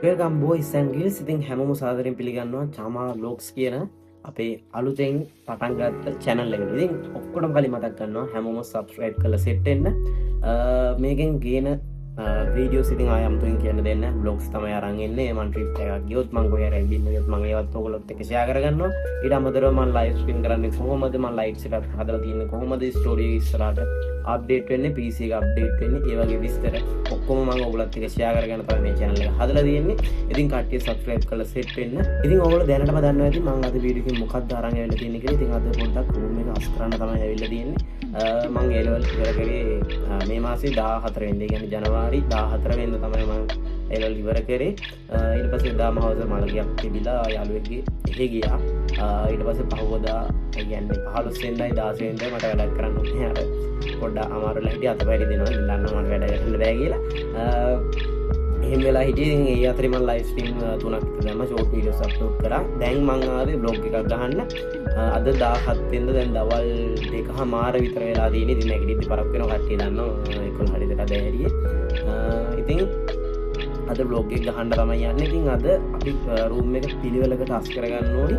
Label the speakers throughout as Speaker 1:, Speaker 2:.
Speaker 1: Welcome boys and girls. ඉතින් හැමෝම සාදරයෙන් පිළිගන්නවා චාමා vlogs කියන අපේ අලුතෙන් පටන් ගත්ත channel එකට. ඉතින් ඔක්කොටම කලින් මතක් කරනවා හැමෝම subscribe කරලා set වෙන්න. මේකෙන් ගේන videos ඉතින් ආය අමුතුවෙන් කියන්න දෙන්න. vlogs තමයි අරන් එන්නේ. මම trip එකක් ගියොත් මම කොහේ හරි ඇවිදින්න ගියොත් මම ඒවත් ඔයගොල්ලොත් එක්ක share කරගන්නවා. ඊට අමතරව මම live stream කරන්නේ කොහොමද? මම lights එකක් හදලා තියෙන්නේ කොහොමද? story ඉස්සරහට update වෙන්නේ, PC එක update වෙන්නේ, ඒ වගේ විස්තර ඔක්කොම මම ඔයගොල්ලොත් එක්ක share කරගෙන තමයි මේ channel එක හදලා තියෙන්නේ. ඉතින් කට්ටිය subscribe කරලා set වෙන්න. ඉතින් ඔයගොල්ලෝ දැනටම දන්නවා ඇති මම අද වීඩියෝ එකකින් මොකක්ද අරන් ඇවිල්ලා තියෙන්නේ කියලා. ඉතින් අද පොඩ්ඩක් room එක අස් කරන්න තමයි ඇවිල්ලා තියෙන්නේ. මම A level ඉවර කරේ මේ මාසේ 14 වෙනිදා, කියන්නේ ජනවාරි 14 වෙනිදා තමයි මම A level ඉවර කරේ. ඊට පස්සේ දාම හවස මලගියක් තිබිලා යාළුවෙක්ගේ එහෙ ගියා. ඊට පස්සේ පහවදා කියන්නේ 15 වෙනිදා 16 වෙනිදා මට වැඩක් කරන්න උනේ. අර පොඩ්ඩක් අමාරුලා හිටිය අතපැරි දෙනවා ඉල්ලන්න මට වැඩ කරන්න බෑ කියලා. එහෙම වෙලා හිටියේ. ඉතින් ඒ අතරේ මම live stream 3ක් දැම්ම, short videos upload කරා. දැන් මම ආවේ vlog එකක් ගහන්න. අද 17 වෙනිදා දැන් දවල් 2:00 විතර වෙලා තියෙන්නේ. ඉතින් නැගිටිද්දි පරක් වෙනවා කට්ටිය දන්නවා 11 හරි දෙක දැහැරියේ. ඉතින් අද vlog එක ගහන්න තමයි යන්නේ. ඉතින් අද අපි room එක පිළිවෙලකට අස් කරගන්න ඕනි.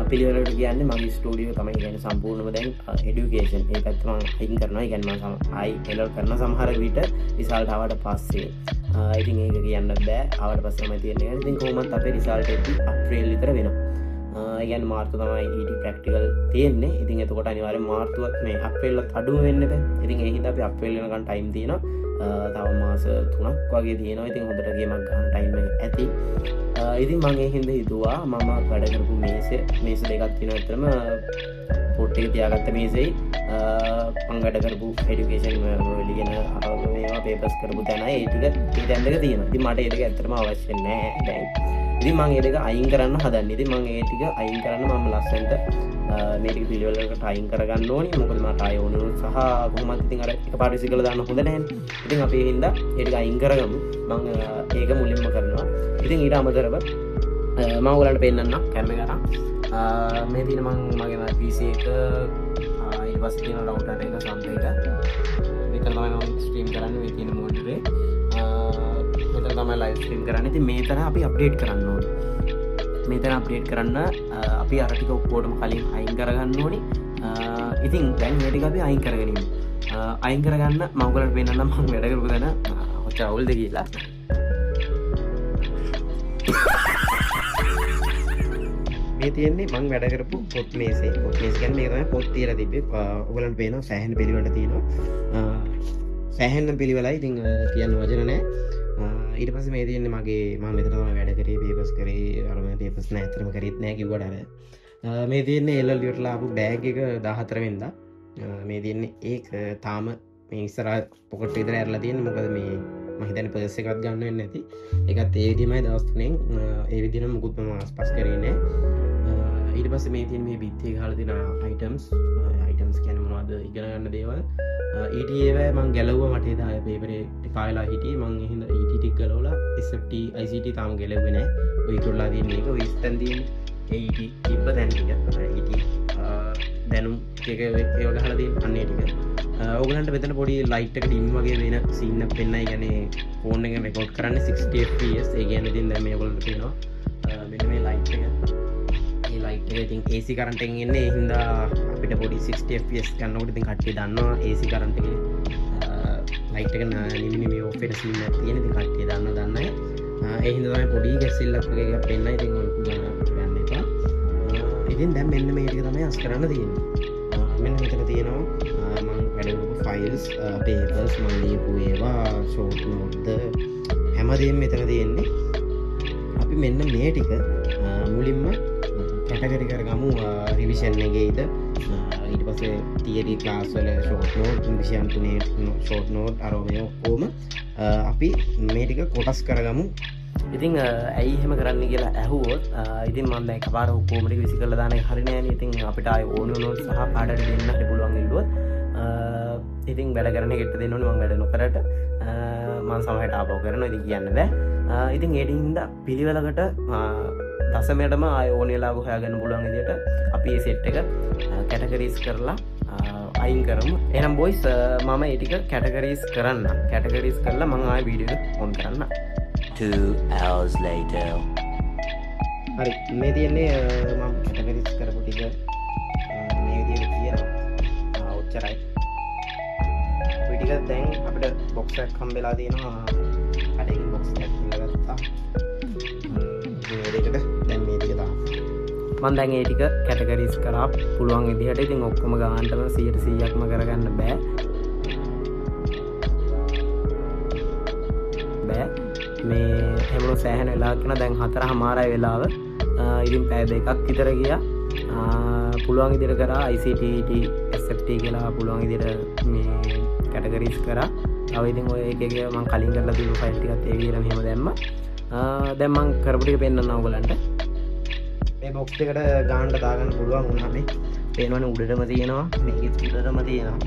Speaker 1: පිළිවෙලකට කියන්නේ මගේ ස්ටුඩියෝ තමයි. කියන්නේ සම්පූර්ණම දැන් education ඒ පැත්ත මම අයින් කරනවා. ඒ කියන්නේ මම ආයි එලර් කරන සමහර විට result ආවට පස්සේ ඉතින් ඒක කියන්න බෑ. ආවට පස්සේ තමයි තියෙන්නේ. ඉතින් කොහොමත් අපේ result එක අප්‍රේල් විතර වෙනවා. ඒ කියන්නේ මාර්තු තමයි ET practical තියෙන්නේ. ඉතින් එතකොට අනිවාර්යෙන් මාර්තුව මේ අප්‍රේල්වත් අඩුම වෙන්න බෑ. ඉතින් ඒ හින්දා අපි අප්‍රේල් වෙනකන් time තියෙනවා. තව මාස 3ක් වගේ තියෙනවා. ඉතින් හොඳට ගේමක් ගන්න time එක ඇති. ඉතින් මම ඒ හින්දා හිතුවා මම වැඩ කරපු මේස දෙකක් තියෙනවා. ඇත්තටම පොට් එක තියාගත්ත මේසෙයි මම වැඩ කරපු education ලියන මේවා papers කරපු තැන ඒ ටික ඒ තැන් දෙක තියෙනවා. ඉතින් මට ඒ දෙක ඇත්තටම අවශ්‍ය නැහැ දැන්. ඉතින් මම ඒ දෙක අයින් කරන්න හදන්නේ. ඉතින් මම ඒ ටික අයින් කරන්න මම ලස්සනට මේ ටික පිළිවෙලකට අයින් කරගන්න ඕනි. මොකද මට ආයෙ ඕනුණු සහ කොහොමද ඉතින් අර එකපාරට විසිකලා දාන්න හොඳ නැහැනේ. ඉතින් අපි ඒ හින්දා ඒ ටික අයින් කරගමු. මම ඒක මුලින්ම කරනවා. ඉතින් ඊට අමතරව මම ඔයගලන්ට පෙන්නන්නම් කැමරා එක. මේ දින මම මගේ PC එක ඊට පස්සේ තියෙන router එක සම්ප එක මෙතන තමයි මම ස්ට්‍රීම් කරන්නේ. මේ තියෙන monitor එක මෙතන තමයි live stream කරන්නේ. ඉතින් මේතන අපි අප්ඩේට් කරන්න ඕනේ. මේතන අප්ඩේට් කරන්න අපි අර ටික ඔක්කොටම කලින් අයින් කරගන්න ඕනේ. ඉතින් දැන් මේ ටික අපි අයින් කරගෙන ඉමු. අයින් කරගන්න මම ඔයගලන්ට පෙන්නන්නම් මම වැඩ කරපු තැන ඔච්චර අවුල්ද කියලා. මේ තියෙන්නේ මම වැඩ කරපු පොත් මේසේ. පොත් මේස කියන්නේ මේක තමයි පොත් තියලා තිබ්බේ. ඔයගලන්ට පේනවා සෑහෙන පිළිවෙලට තියෙනවා. සෑහෙන පිළිවෙලයි. ඉතින් කියන්න වචන නැහැ. ඊට පස්සේ මේ තියෙන්නේ මගේ මම මෙතන තමයි වැඩ කරේ, papers කරේ. අර මම papers නෑ ඇත්තටම කරෙත් නෑ කිව්වට අර. මේ තියෙන්නේ LL ඉවරලා ආපු බෑග් එක 14 වෙනිදා. මේ තියෙන්නේ ඒක තාම මේ ඉස්සරහ පොකට් විතර ඇරලා තියෙන්නේ. මොකද මේ මම හිතන්නේ පර්ස් එකවත් ගන්න වෙන්නේ නැති. ඒකත් ඒ විදිහමයි දවස් 3න් ඒ විදිහම මුකුත් මම ආස්පස් කරේ නෑ. ඊට පස්සේ මේ තියෙන මේ බිත්තිය ගහලා තියෙන items කියන්නේ මොනවද ඉගෙන ගන්න දේවල්. ETA මම ගැලවුවා. මට එදා පේපර් එක කායලා හිටියේ. මම එහෙනම් ET ටික ගලවලා SFT ICT තාම ගැලවුවේ නැහැ. ඔය ඉතුරුලා තියෙන එක ඔය ස්තන් තියෙන්නේ ET තිබ්බ දැන් ටික ET දැනුම් ටික ඒව ගහලා තියෙන අන්නේ ටික. ඕගලන්ට මෙතන පොඩි ලයිට් එක ඩිම් වගේ වෙන සීන් එකක් පෙන්නයි. කියන්නේ ෆෝන් එකෙන් රෙකෝඩ් කරන්නේ 60 fps. ඒ කියන්නේ ඉතින් දැන් මේ ඔයගලන්ට පේනවා මෙන්න මේ ලයිට් එක. මේ ලයිට් එක ඉතින් AC කරන්ට් එකෙන් එන්නේ. ඒ හින්දා අපිට පොඩි 60 fps ගන්නකොට ඉතින් කට්ටිය දන්නවා AC කරන්ට් එකේ ලයිට් එක නිමි ඔෆ් වෙන සීන් එකක් තියෙන. ඉතින් කට්ටිය දන්නයි. ඒ හින්දා තමයි පොඩි ගැසිල්ලක් වගේ එකක් පෙන්නයි. ඉතින් ඔයාලා යන්න එපා. ඉතින් දැන් මෙන්න මේ ටික තමයි අස් කරන්න තියෙන්නේ. මෙන්න මෙතන තියෙනවා මම වැඩ කරපු ෆයිල්ස්, papers, මම ලියපු ඒවා, short note හැමදේම මෙතන තියෙන්නේ. අපි මෙන්න මේ ටික මුලින්ම කැටගරි කරගමු. රිවිෂන් එකේද ඊට පස්සේ තියරි ක්ලාස් වල short note, විෂයන් තුනේ short note අර මේ ඔක්කොම අපි මේ ටික කොටස් කරගමු. ඉතින් ඇයි එහෙම කරන්න කියලා ඇහුවොත් ඉතින් මම දැන් එකපාර ඔක්කොම ටික විසි කරලා දාන එක හරි නෑනේ. ඉතින් අපිට ආයේ ඕන වුණොත් සහ පාඩට දෙන්න හරි පුළුවන් ඉල්ලුවොත් ඉතින් වැඩ කරන එකට දෙන්න ඕනේ. මම වැඩ නොකරට මම සමහරට ආපහු කරනවා. ඉතින් කියන්න බෑ. ඉතින් ඒ හින්දා පිළිවෙලකට දශමයටම ආය ඕන වෙලාව හොයාගන්න පුළුවන් විදිහට අපි මේ සෙට් එක කැටගරිස් කරලා අයින් කරමු. එහෙනම් බොයිස් මම ඒ ටික කැටගරිස් කරන්න. කැටගරිස් කරලා මම ආය වීඩියෝ එක ඔන් කරන්න.
Speaker 2: 2 hours later.
Speaker 1: හරි මේ තියෙන්නේ මම කැටගරිස් කරපු ටික මේ විදිහට තියෙනවා. ඔච්චරයි. ඔය ටික දැන් අපිට බොක්ස් එකක් හම්බෙලා තියෙනවා. කඩේකින් බොක්ස් එකක් ඉල්ලගත්තා. මේ දෙකට දැන් මේ ටික දාන්න. මම දැන් මේ ටික කැටගරිස් කරා පුළුවන් විදිහට. ඉතින් ඔක්කොම ගානටම 100%ක්ම කරගන්න බෑ. මේ හැමෝම සෑහෙන වෙලාවක් යන දැන් 4:00 වෙලාව. ඉතින් පැය දෙකක් විතර ගියා. පුළුවන් විදිහට කරා ICT SFT කියලා පුළුවන් විදිහට මේ කැටගරිස් කරා. තව ඉතින් ඔය එක එක මම කලින් කරලා තිබු ෆයිල් ටිකත් ඒ විදිහටම එහෙම දැම්මා. දැන් මම කරපු ටික පෙන්නන්න ඕගලන්ට. මේ බොක්ස් එකට ගානට දාගන්න පුළුවන් වුණා මේ. පේනවනේ උඩටම තියෙනවා මේකෙත් උඩටම තියෙනවා.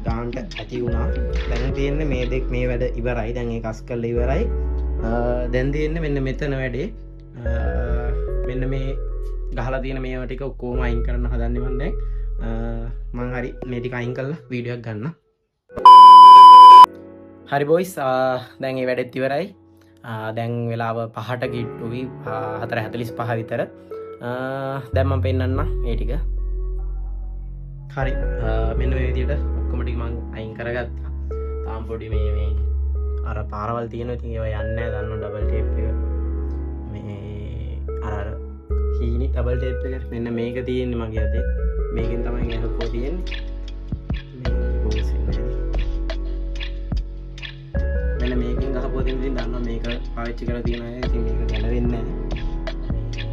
Speaker 1: ගානට ඇති වුණා. දැන් තියෙන්නේ මේ දෙක මේ වැඩ ඉවරයි. දැන් ඒක අස් කරලා ඉවරයි. දැන් තියෙන්නේ මෙන්න මෙතන වැඩේ. මෙන්න මේ ගහලා තියෙන මේවා ටික ඔක්කොම අයින් කරන්න හදන්නේ මම දැන්. මම හරි මේ ටික අයින් කරලා වීඩියෝ එකක් ගන්න. හරි බොයිස් දැන් මේ වැඩෙත් ඉවරයි. දැන් වෙලාව 5ට ගිට්ටුයි 4:45 විතර. දැන් මම පෙන්නන්න මේ ටික. හරි මෙන්න මේ විදිහට ඔක්කොම ටික මම අයින් කරගත්තා. තාම පොඩි මේ අර පාරවල් තියෙනවා. ඉතින් ඒවා යන්නේ නැහැ. දන්නව ඩබල් ටේප් එක මේ අර හීනි ඩබල් ටේප් එක මෙන්න මේක තියෙන්නේ මගේ අතේ. මේකෙන් තමයි ගහපුවා තියෙන්නේ. මේ බෝස් ඉන්නේ. මෙන්න මේකෙන් ගහපුවා තියෙන ඉතින් දන්නවා මේක පාවිච්චි කරලා තියෙන අය ඉතින් මේක ගැලවෙන්නේ නැහැ.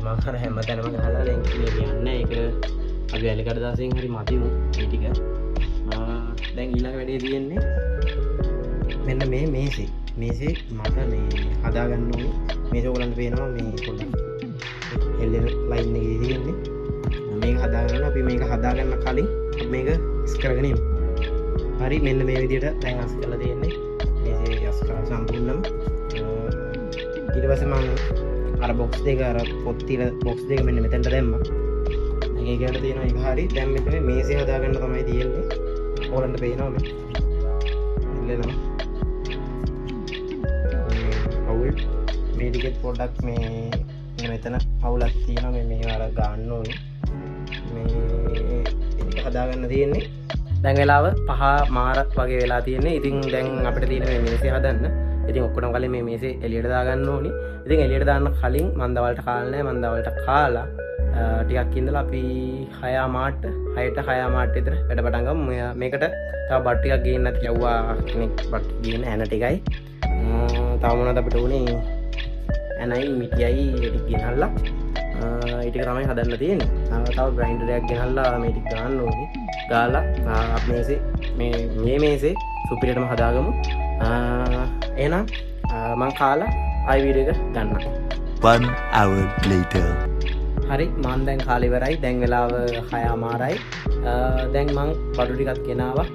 Speaker 1: මම අර හැමතැනම ගහලා දැන් කියන්නේ ඒක අපි ඇලකට දාසෙන් හරි මතිමු මේ ටික. දැන් ඊළඟ වැඩේ තියෙන්නේ මෙන්න මේ මේසේ මට මේ හදාගන්න ඕනේ. මේක ඔයගලන්ට පේනවා මේ පොඩ්ඩක් එල්ලෙන ලයින් එකේ තියෙන්නේ. මේක හදාගන්න අපි මේක හදාගන්න කලින් මේක ඉස් කරගෙන ඉමු. හරි මෙන්න මේ විදිහට දැන් අස් කරලා තියෙන්නේ. මේසේ අස් කරලා සම්පූර්ණම ඊට පස්සේ මම අර බොක්ස් දෙක අර පොත් තියෙන බොක්ස් දෙක මෙන්න මෙතනට දැම්මා. ඒකට තියෙන එක හරි දැන් මෙතන මේසේ හදාගන්න තමයි තියෙන්නේ. ඕලන්ට පේනවා මේ ඉල්ලනවා අවුල් මේ ටිකෙත් පොඩ්ඩක් මේ මෙතන අවුලක් තියෙනවා. මේ අර ගන්න ඕනේ මේ ඒක හදාගන්න තියෙන්නේ. දැන් වෙලාව 5:00 වගේ වෙලා තියෙන්නේ. ඉතින් දැන් අපිට තියෙන මේ මේසේ හදන්න. ඉතින් ඔක්කොටම කලින් මේ මේසේ එළියට දාගන්න ඕනේ. ඉතින් එළියට දාන්න කලින් මම දවල්ට කාලා නැහැ. මම දවල්ට කාලා ටිකක් ඉඳලා අපි 6:00ට 6:00 විතර වැඩ පටන් ගමු. මේකට තව බට් ටිකක් ගේන්න නැති යවුවා කෙනෙක් බට් ගේන්න ඇන ටිකයි. තව මොනවද අපිට උනේ? ඇනයි මිටියයි ටික ගෙනල්ලා ඒ ටික තමයි හදන්න තියෙන්නේ. තව ග්‍රයින්ඩර් එකක් ගෙනල්ලා මේ ටික ගන්න ඕනේ. ගාලා මේසේ මේ මේසේ සුපිරියටම හදාගමු. එහෙනම් මං කාලා ආයි වීඩියෝ එක ගන්නම්.
Speaker 2: 1 hour later.
Speaker 1: හරි මම දැන් කාලේ ඉවරයි. දැන් වෙලාව 6:00යි. දැන් මං බඩු ටිකක් ගෙනාවා.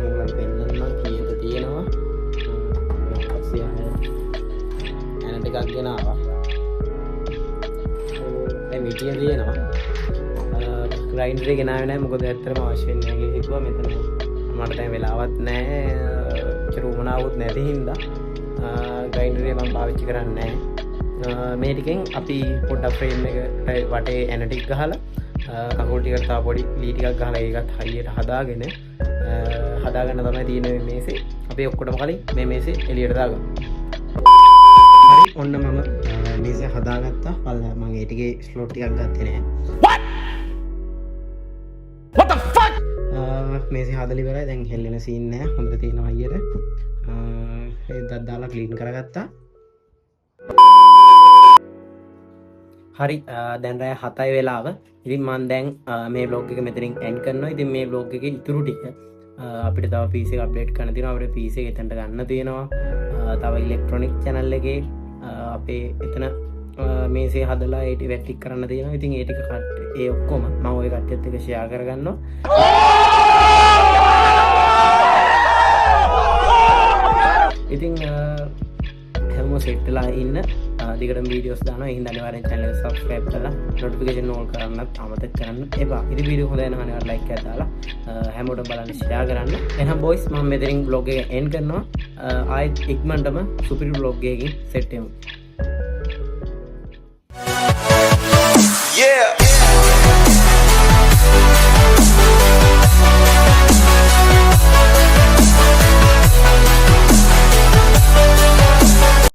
Speaker 1: මම පෙන්නන්න කීයද තියෙනවා. එන ටිකක් ගෙනාවා. දැන් මිටිය තියෙනවා. ග්‍රයින්ඩර් එක ගෙනාවේ නැහැ. මොකද ඇත්තටම අවශ්‍ය වෙන්නේ නැහැ කිව්වා. මෙතන මට දැන් වෙලාවක් නැහැ. චරුමනාවුත් නැති හින්දා ග්‍රයින්ඩර් එක මම පාවිච්චි කරන්නේ නැහැ. මේ ටිකෙන් අපි පොඩ්ඩක් ෆ්‍රේම් එක වටේ ඇන ටික ගහලා කකුල් ටිකට තව පොඩි ලී ටිකක් ගහලා ඒකත් හරියට හදාගෙන හදාගන්න තමයි තියෙන්නේ මේ මේසේ. අපි ඔක්කොටම කලින් මේ මේසේ එළියට දාගමු. හරි ඔන්න මම මේසේ හදාගත්තා. බලන්න මම ඒ ටිකේ ස්ලොට් ටිකක් ගත්තේ නැහැ. What the fuck? මේසේ හදලා ඉවරයි. දැන් හෙල්ලෙන සීන් නැහැ. හොඳට තියෙනවා අයියට. ඒකත් දාලා ක්ලීන් කරගත්තා. හරි දැන් රෑ 7යි වෙලාව. ඉතින් මම දැන් මේ vlog එක මෙතනින් end කරනවා. ඉතින් මේ vlog එකේ ඉතුරු ටික අපිට තව PC එක අප්ඩේට් කරන්න තියෙනවා. අපිට PC එක එතනට ගන්න තියෙනවා. තව ඉලෙක්ට්‍රොනික channel එකේ අපේ එතන මේසේ හදලා ඒ ටික ටික කරන්න තියෙනවා. ඉතින් ඒ ටික ඒ ඔක්කොම මම ওই කට්ටියත් එක්ක share කරගන්නවා. ඉතින් හැමෝම සෙට් වෙලා ඉන්න දිගටම වීඩියෝස් දානවා. ඒ හින්දා අනිවාර්යෙන් channel එක subscribe කරලා notification on කරන්නත් අමතක කරන්න එපා. ඉතින් වීඩියෝ හොඳ නම් අනිවාර්යෙන් like එකක් දාලා හැමෝටම බලන්න share කරන්න. එහෙනම් boys මම මෙතනින් vlog එක end කරනවා. ආයෙත් ඉක්මනටම සුපිරි vlog එකකින් set වෙමු.